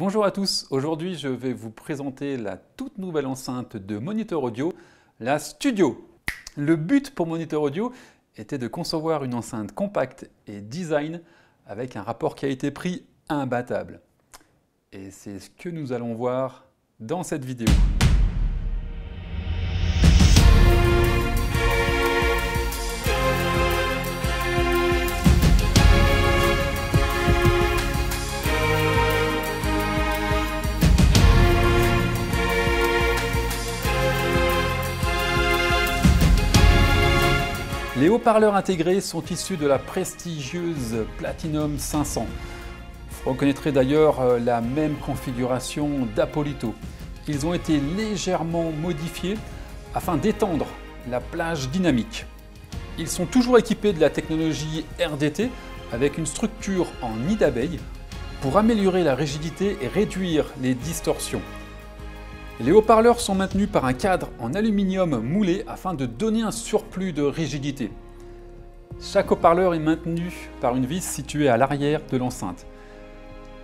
Bonjour à tous, aujourd'hui je vais vous présenter la toute nouvelle enceinte de Monitor Audio, la Studio. Le but pour Monitor Audio était de concevoir une enceinte compacte et design avec un rapport qualité-prix imbattable. Et c'est ce que nous allons voir dans cette vidéo. Les haut-parleurs intégrés sont issus de la prestigieuse Platinum 500. Vous reconnaîtrez d'ailleurs la même configuration d'Appolito. Ils ont été légèrement modifiés afin d'étendre la plage dynamique. Ils sont toujours équipés de la technologie RDT avec une structure en nid d'abeille pour améliorer la rigidité et réduire les distorsions. Les haut-parleurs sont maintenus par un cadre en aluminium moulé afin de donner un surplus de rigidité. Chaque haut-parleur est maintenu par une vis située à l'arrière de l'enceinte.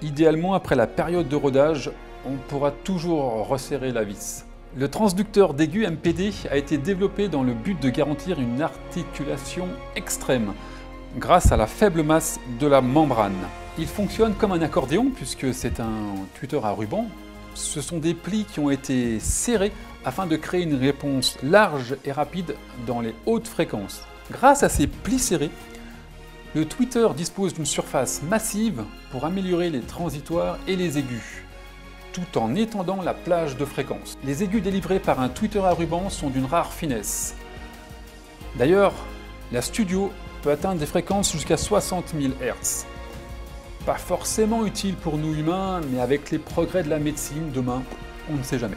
Idéalement, après la période de rodage, on pourra toujours resserrer la vis. Le transducteur d'aigu MPD a été développé dans le but de garantir une articulation extrême grâce à la faible masse de la membrane. Il fonctionne comme un accordéon puisque c'est un tweeter à ruban. Ce sont des plis qui ont été serrés afin de créer une réponse large et rapide dans les hautes fréquences. Grâce à ces plis serrés, le tweeter dispose d'une surface massive pour améliorer les transitoires et les aigus, tout en étendant la plage de fréquences. Les aigus délivrés par un tweeter à ruban sont d'une rare finesse. D'ailleurs, la Studio peut atteindre des fréquences jusqu'à 60 000 Hz. Pas forcément utile pour nous humains, mais avec les progrès de la médecine, demain, on ne sait jamais.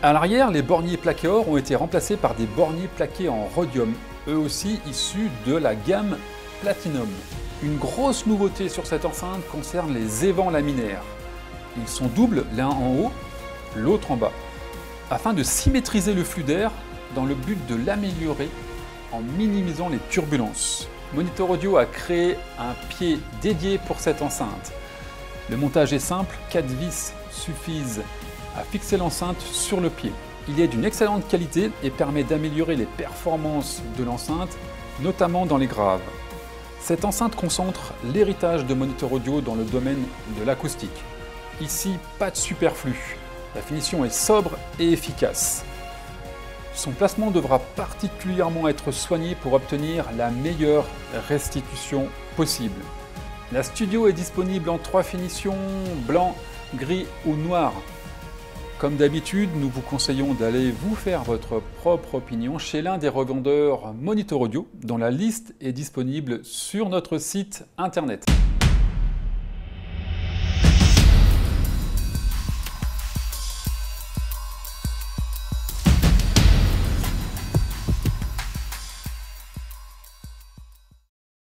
À l'arrière, les borniers plaqués or ont été remplacés par des borniers plaqués en rhodium, eux aussi issus de la gamme Platinum. Une grosse nouveauté sur cette enceinte concerne les évents laminaires. Ils sont doubles, l'un en haut, l'autre en bas, afin de symétriser le flux d'air dans le but de l'améliorer en minimisant les turbulences. Monitor Audio a créé un pied dédié pour cette enceinte. Le montage est simple, 4 vis suffisent à fixer l'enceinte sur le pied. Il est d'une excellente qualité et permet d'améliorer les performances de l'enceinte, notamment dans les graves. Cette enceinte concentre l'héritage de Monitor Audio dans le domaine de l'acoustique. Ici, pas de superflu. La finition est sobre et efficace. Son placement devra particulièrement être soigné pour obtenir la meilleure restitution possible. La Studio est disponible en 3 finitions, blanc, gris ou noir. Comme d'habitude, nous vous conseillons d'aller vous faire votre propre opinion chez l'un des revendeurs Monitor Audio, dont la liste est disponible sur notre site internet.